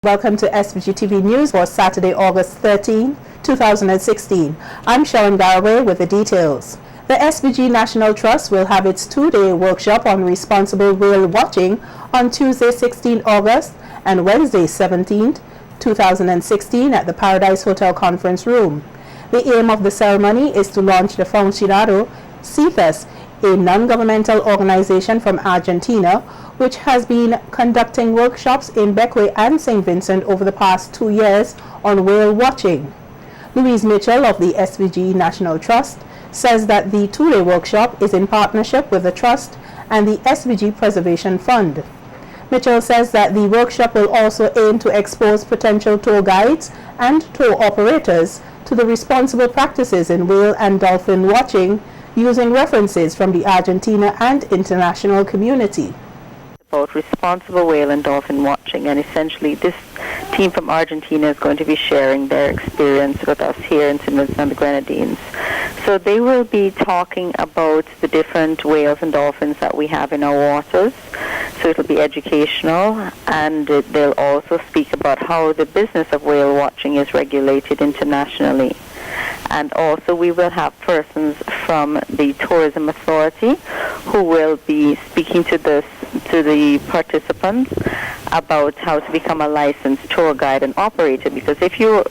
Welcome to SVG-TV News for Saturday, August 13, 2016. I'm Sharon Garraway with the details. The SVG National Trust will have its two-day workshop on responsible whale watching on Tuesday, 16 August and Wednesday, 17, 2016 at the Paradise Hotel Conference Room. The aim of the ceremony is to launch the Funcionado CIFES, a non-governmental organization from Argentina, which has been conducting workshops in Bequia and St. Vincent over the past 2 years on whale watching. Louise Mitchell of the SVG National Trust says that the two-day workshop is in partnership with the Trust and the SVG Preservation Fund. Mitchell says that the workshop will also aim to expose potential tour guides and tour operators to the responsible practices in whale and dolphin watching using references from the Argentina and international community. About responsible whale and dolphin watching, and essentially this team from Argentina is going to be sharing their experience with us here in St. Vincent and the Grenadines. So they will be talking about the different whales and dolphins that we have in our waters. So it'll be educational, and they'll also speak about how the business of whale watching is regulated internationally. And also we will have persons from the Tourism Authority who will be speaking to the participants about how to become a licensed tour guide and operator, because if you're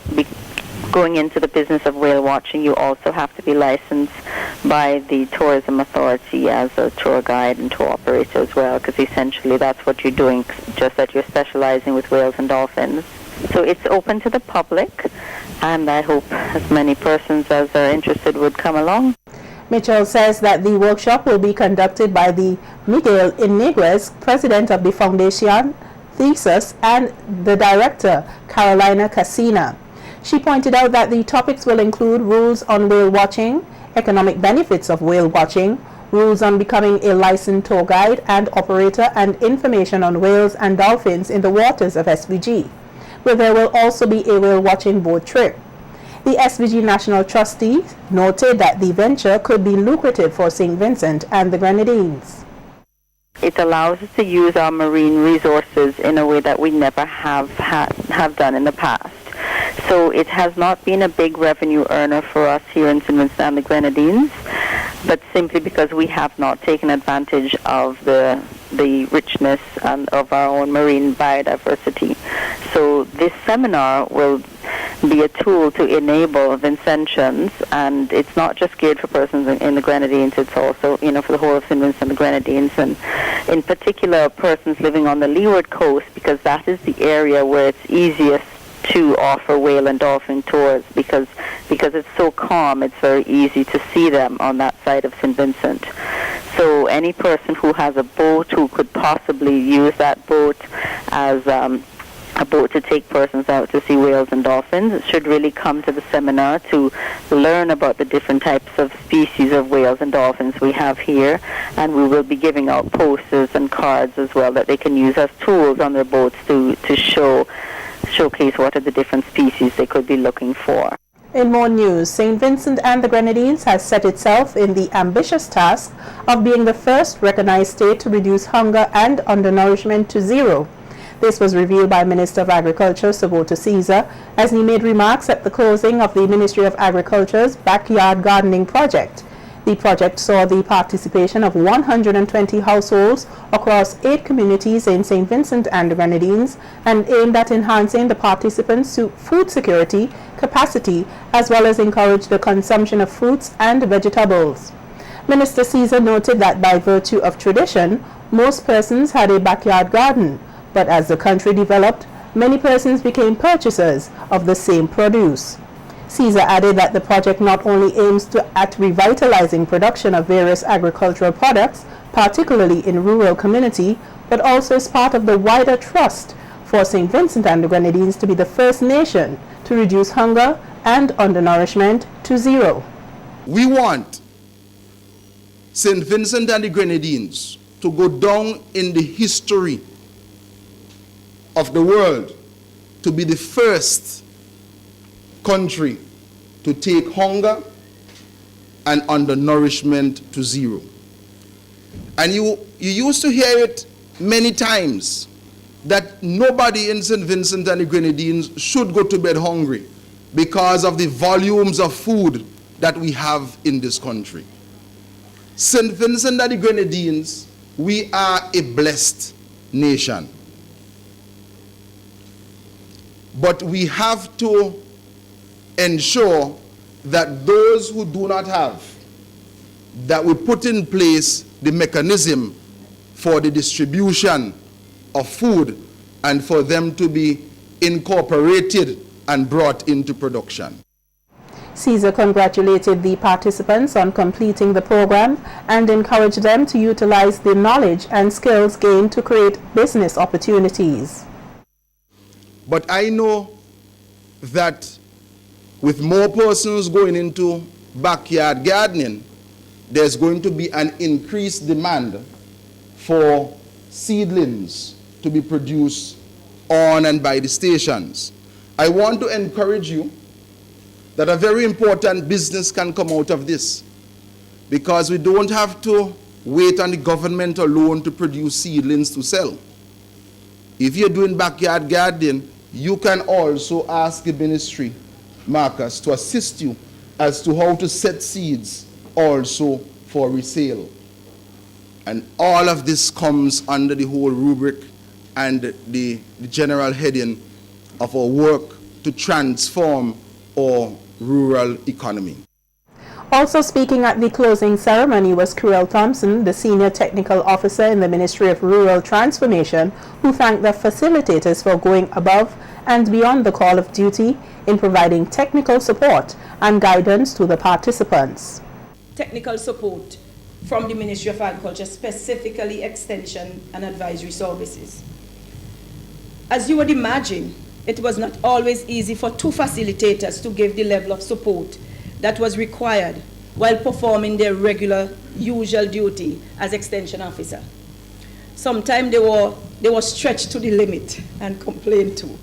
going into the business of whale watching, you also have to be licensed by the Tourism Authority as a tour guide and tour operator as well, because essentially that's what you're doing, just that you're specializing with whales and dolphins. So it's open to the public, and I hope as many persons as are interested would come along. Mitchell says that the workshop will be conducted by the Miguel Iniguez, president of the Foundation Thesis, and the director, Carolina Casina. She pointed out that the topics will include rules on whale watching, economic benefits of whale watching, rules on becoming a licensed tour guide and operator, and information on whales and dolphins in the waters of SVG, where there will also be a whale watching boat trip. The SVG National Trustee noted that the venture could be lucrative for St. Vincent and the Grenadines. It allows us to use our marine resources in a way that we never have done in the past. So it has not been a big revenue earner for us here in St. Vincent and the Grenadines, but simply because we have not taken advantage of the richness and of our own marine biodiversity. So this seminar will be a tool to enable Vincentians, and it's not just geared for persons in the Grenadines, it's also, for the whole of St. Vincent and the Grenadines, and in particular persons living on the leeward coast, because that is the area where it's easiest to offer whale and dolphin tours, because it's so calm, it's very easy to see them on that side of St. Vincent. So any person who has a boat who could possibly use that boat as a boat to take persons out to see whales and dolphins should really come to the seminar to learn about the different types of species of whales and dolphins we have here, and we will be giving out posters and cards as well that they can use as tools on their boats to showcase what are the different species they could be looking for. In more news, St. Vincent and the Grenadines has set itself in the ambitious task of being the first recognized state to reduce hunger and undernourishment to zero. This was revealed by Minister of Agriculture, Sabota Caesar, as he made remarks at the closing of the Ministry of Agriculture's Backyard Gardening Project. The project saw the participation of 120 households across 8 communities in St. Vincent and the Grenadines, and aimed at enhancing the participants' food security capacity, as well as encourage the consumption of fruits and vegetables. Minister Caesar noted that by virtue of tradition, most persons had a backyard garden, but as the country developed, many persons became purchasers of the same produce. Caesar added that the project not only aims at revitalizing production of various agricultural products, particularly in rural community, but also is part of the wider trust for St. Vincent and the Grenadines to be the first nation to reduce hunger and undernourishment to zero. We want St. Vincent and the Grenadines to go down in the history of the world to be the first country to take hunger and undernourishment to zero. And you used to hear it many times that nobody in St. Vincent and the Grenadines should go to bed hungry because of the volumes of food that we have in this country. St. Vincent and the Grenadines, we are a blessed nation. But we have to ensure that those who do not have, that we put in place the mechanism for the distribution of food and for them to be incorporated and brought into production. Caesar congratulated the participants on completing the program and encouraged them to utilize the knowledge and skills gained to create business opportunities. But I know that with more persons going into backyard gardening, there's going to be an increased demand for seedlings to be produced on and by the stations. I want to encourage you that a very important business can come out of this, because we don't have to wait on the government alone to produce seedlings to sell. If you're doing backyard gardening, you can also ask the ministry, Marcus, to assist you as to how to set seeds also for resale. And all of this comes under the whole rubric and the general heading of our work to transform our rural economy. Also speaking at the closing ceremony was Cruel Thompson, the Senior Technical Officer in the Ministry of Rural Transformation, who thanked the facilitators for going above and beyond the call of duty in providing technical support and guidance to the participants. Technical support from the Ministry of Agriculture, specifically extension and advisory services. As you would imagine, it was not always easy for two facilitators to give the level of support that was required while performing their regular, usual duty as extension officer. Sometimes they were stretched to the limit and complained to.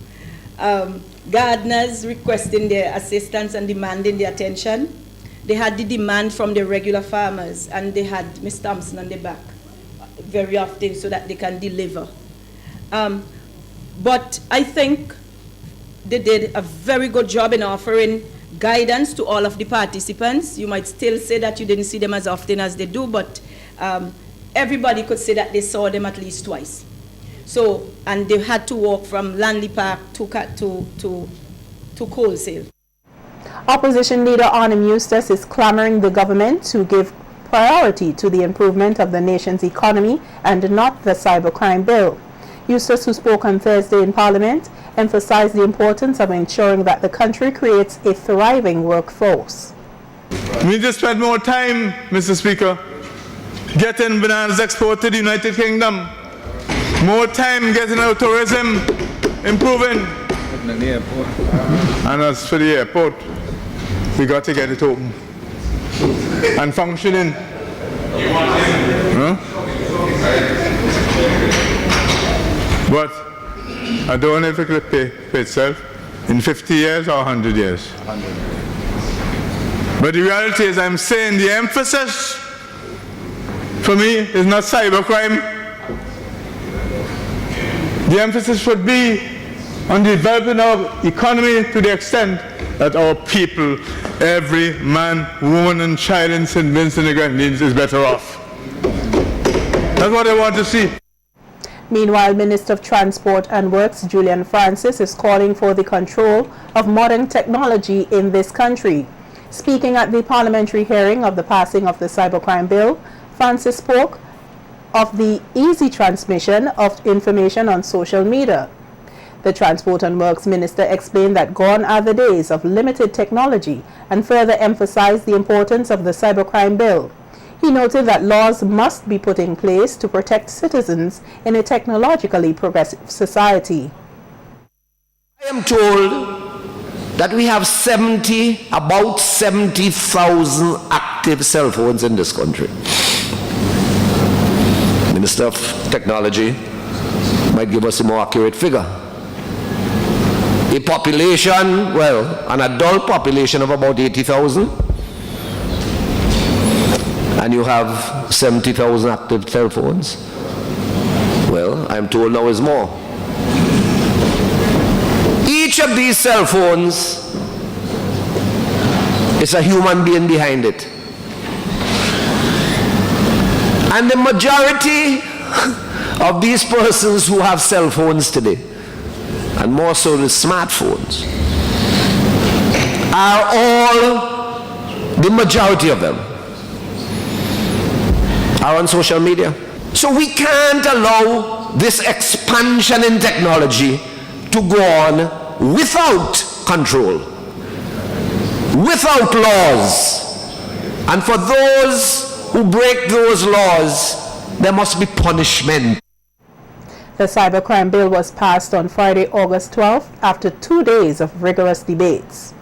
Gardeners requesting their assistance and demanding their attention. They had the demand from the regular farmers, and they had Ms. Thompson on the back very often so that they can deliver. But I think they did a very good job in offering guidance to all of the participants. You might still say that you didn't see them as often as they do, but everybody could say that they saw them at least twice. So, and they had to walk from Lanley Park to Colesale. Opposition leader Arnhem Eustace is clamoring the government to give priority to the improvement of the nation's economy and not the cybercrime bill. Eustace, who spoke on Thursday in Parliament, emphasized the importance of ensuring that the country creates a thriving workforce. We need to spend more time, Mr. Speaker, getting bananas exported to the United Kingdom. More time getting our tourism improving. And as for the airport, we got to get it open and functioning. Huh? But I don't know if it could pay itself in 50 years or 100 years. But the reality is, I'm saying the emphasis for me is not cybercrime. The emphasis should be on developing our economy to the extent that our people, every man, woman, and child in St. Vincent and the Grenadines is better off. That's what I want to see. Meanwhile, Minister of Transport and Works Julian Francis is calling for the control of modern technology in this country. Speaking at the parliamentary hearing of the passing of the cybercrime bill, Francis spoke of the easy transmission of information on social media. The Transport and Works Minister explained that gone are the days of limited technology and further emphasized the importance of the cybercrime bill. He noted that laws must be put in place to protect citizens in a technologically progressive society. I am told that we have about 70,000 active cell phones in this country. Minister of Technology might give us a more accurate figure. A population, well, an adult population of about 80,000. And you have 70,000 active cell phones. Well, I'm told now is more. Each of these cell phones is a human being behind it. And the majority of these persons who have cell phones today, and more so the smartphones, are all, the majority of them, are on social media. So we can't allow this expansion in technology to go on without control, without laws. And for those who break those laws, there must be punishment. The cybercrime bill was passed on Friday, August 12th, after 2 days of rigorous debates.